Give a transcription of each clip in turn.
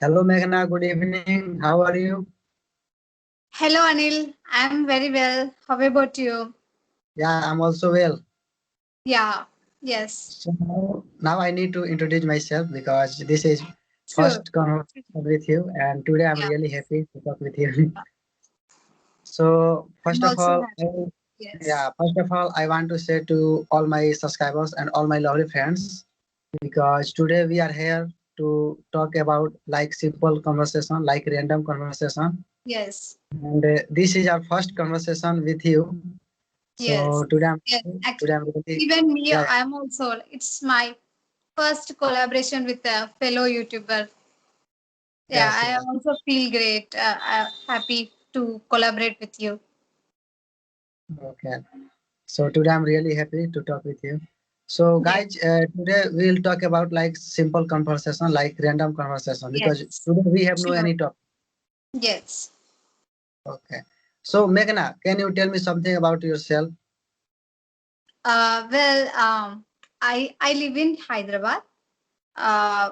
Hello, Meghna. Good evening. How are you? Hello, Anil. I'm very well. How about you? Yeah, I'm also well. Yeah, yes, So now I need to introduce myself because this is true. first conversation with you, and today I'm Yeah, really happy to talk with you. So I'm first of also all, happy. Yes, yeah, first of all, I want to say to all my subscribers and all my lovely friends, because today we are here to talk about like simple conversation, like random conversation, yes, and this is our first conversation with you. So yes, yes. today Actually, I'm really even me, yeah. I'm also. It's my first collaboration with a fellow YouTuber. Yeah, Yes, I yes. also feel great. Happy to collaborate with you. Okay. So today I'm really happy to talk with you. So Yes, guys, today we'll talk about like simple conversation, like random conversation, because yes, today we have no sure. any topic. Yes. Okay. So Meghna, can you tell me something about yourself? Well, I live in Hyderabad.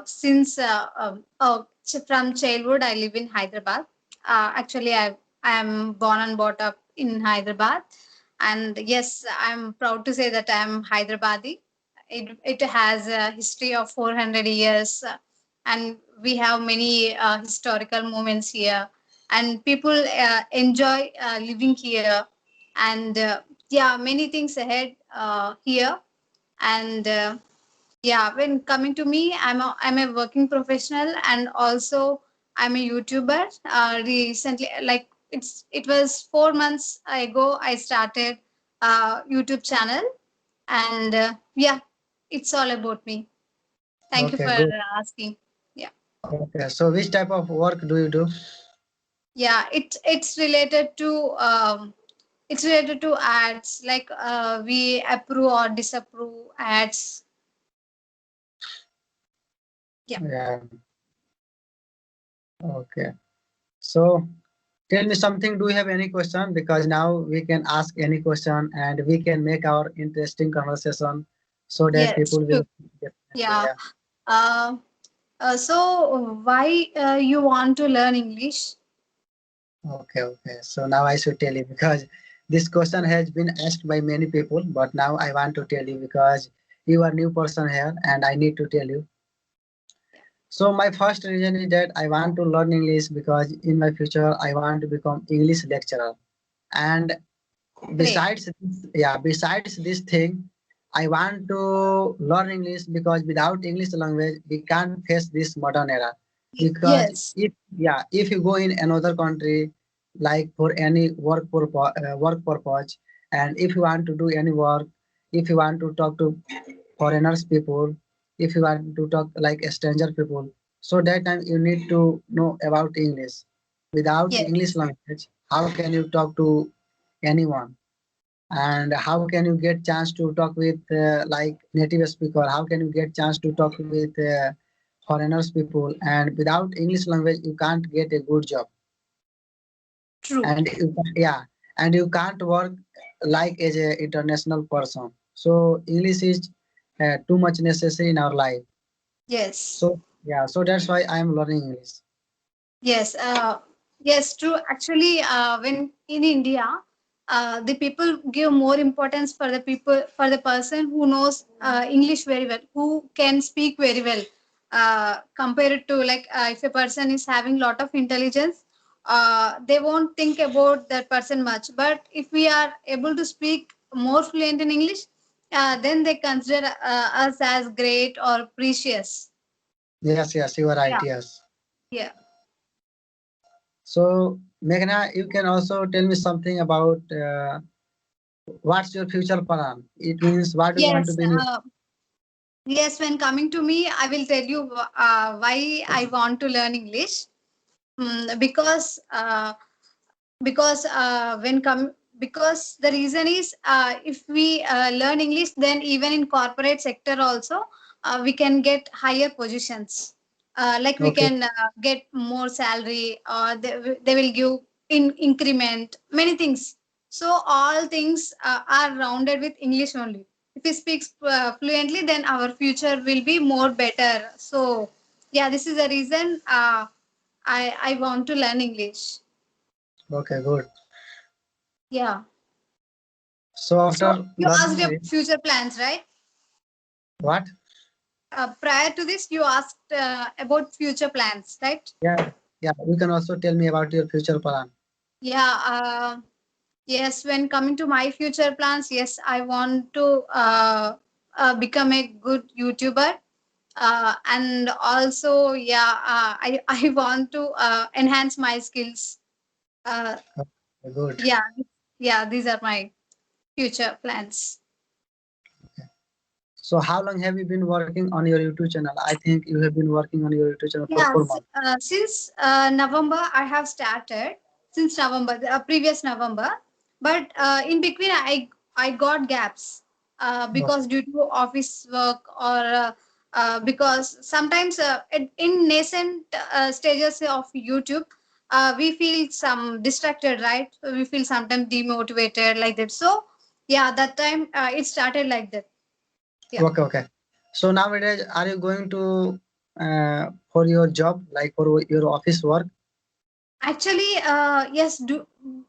Since from childhood I live in Hyderabad. Actually, I am born and brought up in Hyderabad, and yes, I'm proud to say that I'm Hyderabadi. It has a history of 400 years, and we have many historical moments here, and people enjoy living here, and yeah, many things ahead here, and. Yeah, when coming to me, I'm a working professional, and also I'm a YouTuber. Recently, like it was 4 months ago, I started YouTube channel, and yeah, it's all about me. Thank you Okay, for good. asking. Yeah, Okay. So which type of work do you do? yeah, it's related to ads, like we approve or disapprove ads. Yeah. Yeah. Okay. So tell me something. Do you have any question? Because now we can ask any question and we can make our interesting conversation so that Yes, people true. will definitely, Yeah. yeah. Uh, so why you want to learn English? Okay, okay. So now I should tell you because this question has been asked by many people, but now I want to tell you because you are new person here and I need to tell you. So my first reason is that I want to learn English because in my future I want to become English lecturer. And Great. besides this thing, I want to learn English because without English language we can't face this modern era. Because Yes. if you go in another country, like for any work purpose, and if you want to do any work, if you want to talk to foreigners people, if you want to talk like stranger people, so that time you need to know about English. Without English Yes. language, how can you talk to anyone? And how can you get chance to talk with like native speaker? How can you get chance to talk with foreigners people? And without English language you can't get a good job, True. and yeah, and you can't work like as a international person. So English is too much necessary in our life. Yes. So yeah, so that's why I am learning English. Yes. Yes. True. Actually, when in India, the people give more importance for the people, for the person who knows English very well, who can speak very well. Compared to, like, if a person is having lot of intelligence, they won't think about that person much. But if we are able to speak more fluent in English, then they consider us as great or precious. Yes, yes, you are right. Yeah. Yes. Yeah. So Meghna, you can also tell me something about what's your future plan? It means what do you want to Yes. be in. Yes, when coming to me, I will tell you why I want to learn English. Because when come because the reason is, if we learn English, then even in corporate sector also we can get higher positions. Like we Okay. can get more salary, or they will give in increment, many things. So all things are rounded with English only. If we speak fluently, then our future will be more better. So yeah, this is the reason. I want to learn English. Okay, good. Yeah. So So after you learning asked about future plans, right? what? Prior to this, you asked about future plans, right? Yeah, yeah. You can also tell me about your future plan. Yeah. Yes. When coming to my future plans, yes, I want to become a good YouTuber. And also, yeah, I want to enhance my skills. Uh, Okay, good. yeah, yeah, these are my future plans. So how long have you been working on your YouTube channel? I think you have been working on your YouTube channel for Yeah, 4 months. since November, I have started since November, the previous November, but in between, I got gaps Okay. because due to office work or because sometimes in nascent stages of YouTube, we feel some distracted, right? So we feel sometimes demotivated like that. So yeah, that time it started like that. Yeah. Okay, okay. So nowadays, are you going to for your job, like for your office work? Actually, yes.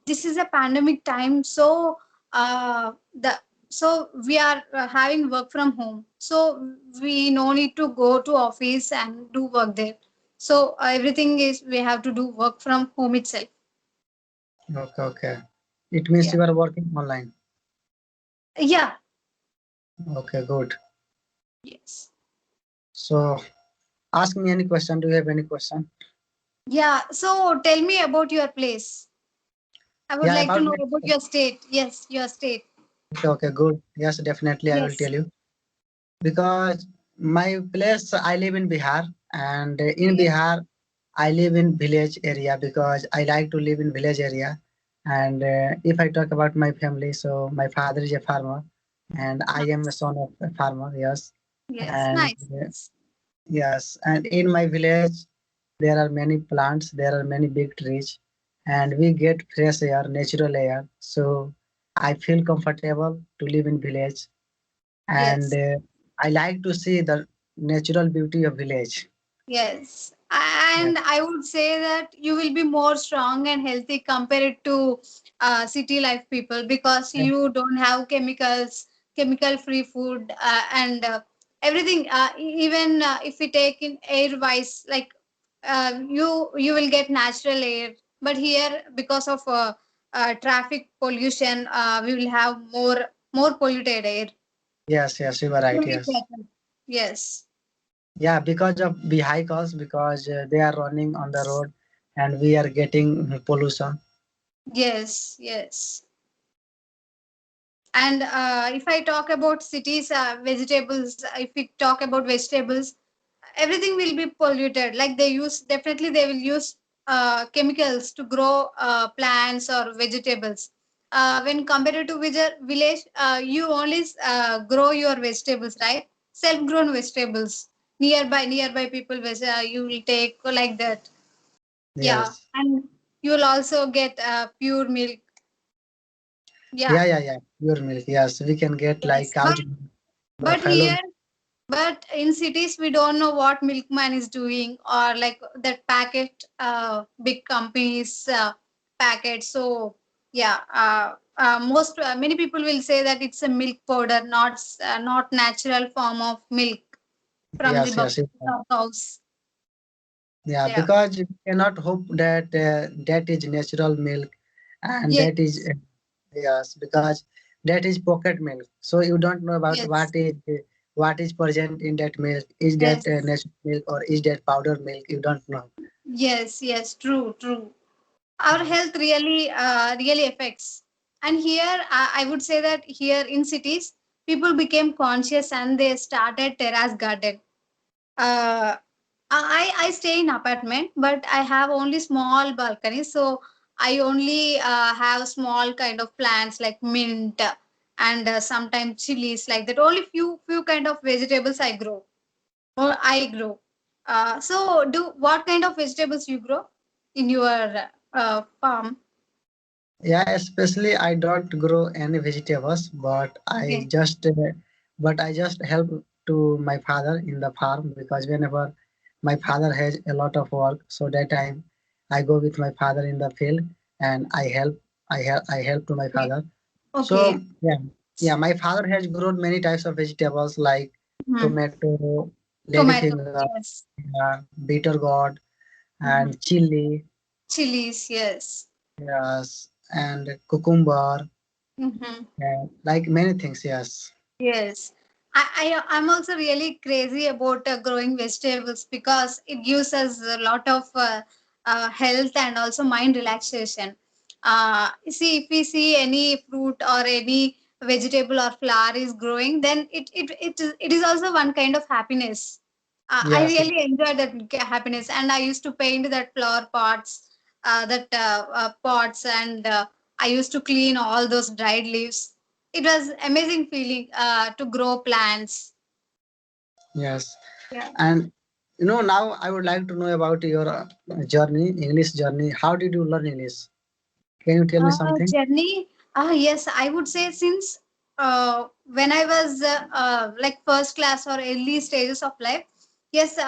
This is a pandemic time, so the so we are having work from home. So we no need to go to office and do work there. So everything is we have to do work from home itself. Okay, okay. It means Yeah. you are working online. Yeah. Okay, good. Yes. So ask me any question. Do you have any question? Yeah. So tell me about your place. I would Yeah, like to about know me. about your state. Yes, your state. Okay, okay, good. Yes, definitely, I will Yes. tell you. Because my place, I live in Bihar, and in Okay. Bihar, I live in village area because I like to live in village area. And if I talk about my family, so my father is a farmer, and I am a Nice. son of a farmer. Yes, Yes. and Nice. yes, and in my village, there are many plants, there are many big trees, and we get fresh air, natural air. So I feel comfortable to live in village, and Yes. I like to see the natural beauty of village. Yes, Yeah. and I would say that you will be more strong and healthy compared to city life people because Yeah. you don't have chemicals, chemical-free food, and everything. Even if we take in air-wise, like you will get natural air, but here because of traffic pollution, we will have more polluted air. Yes, yes, you are It right. will be Yes. better. Yes, Yeah, because of vehicles, because they are running on the road, and we are getting pollution. yes, yes. And if I talk about cities, vegetables, if we talk about vegetables, everything will be polluted. Like definitely they will use chemicals to grow plants or vegetables. When compared to village, you only grow your vegetables, right? Self-grown vegetables. Nearby people, you will take like that. Yeah, Yes. and you will also get pure milk. Yeah, Yeah, yeah, yeah. Pure milk. Yes, we can get like yes. cow's milk, But buffalo. here But in cities, we don't know what milkman is doing or like that packet, big companies packet. So yeah, most many people will say that it's a milk powder, not natural form of milk from the Yes, yes. cows. Yeah, Yeah. because you cannot hope that that is natural milk, and that is Yes. yes, because that is pocket milk. So you don't know about Yes. what is present in that milk. Is that Yes. natural milk or is that powder milk? You don't know. Yes. Yes. True. True. Our health really affects. And here I would say that here in cities people became conscious and they started terrace garden. Uh, I stay in apartment, but I have only small balcony, so I only have small kind of plants like mint and sometimes chilies like that. Only few kind of vegetables I grow or I grow. So do what kind of vegetables you grow in your farm? Yeah, especially I don't grow any vegetables, Okay. but I just help to my father in the farm because whenever my father has a lot of work, so that time I go with my father in the field and I help to my Okay. father. Okay. So yeah, my father has grown many types of vegetables like Mhm. tomato, Tomato. ladyfinger, Yes. bitter gourd, Mhm. and chili, Chilies. Yes. yes, and cucumber, Mhm. and like many things. Yes, Yes. I'm also really crazy about growing vegetables because it gives us a lot of health and also mind relaxation. See, if we see any fruit or any vegetable or flower is growing, then it is also one kind of happiness. I yes, really enjoy that happiness, and I used to paint that flower pots, pots, and I used to clean all those dried leaves. It was amazing feeling to grow plants. yes. Yeah. And now I would like to know about your journey, English journey. How did you learn English? Can you tell me something? Journey. Yes, I would say since when I was like first class or early stages of life. Yes,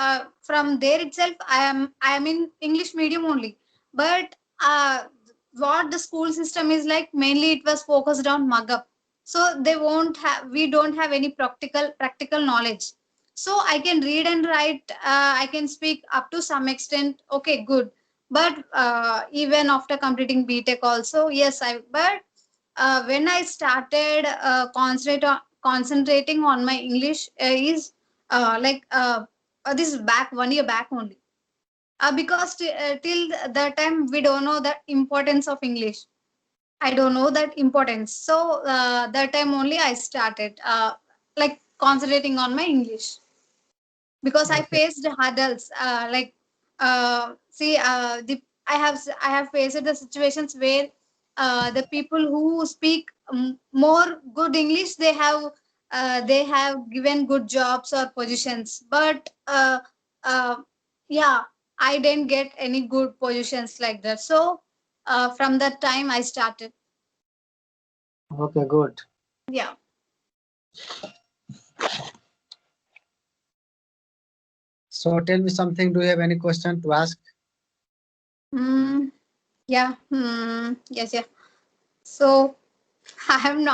from there itself, I am in English medium only. But what the school system is like, mainly it was focused on mug up. So they won't have we don't have any practical knowledge. So I can read and write. I can speak up to some extent. Okay, good, but even after completing btech also, yes, I but when I started concentrating on my english is like this is back 1 year back only, because till that time we don't know the importance of english. I don't know that importance, so that time only I started like concentrating on my english, because I Okay, faced hurdles. See, I have faced the situations where the people who speak more good English, they have given good jobs or positions, but uh, yeah, I didn't get any good positions like that. So from that time I started. okay, good. Yeah. So tell me something. Do you have any question to ask? Mm, yeah. Yes. Yeah. So I have not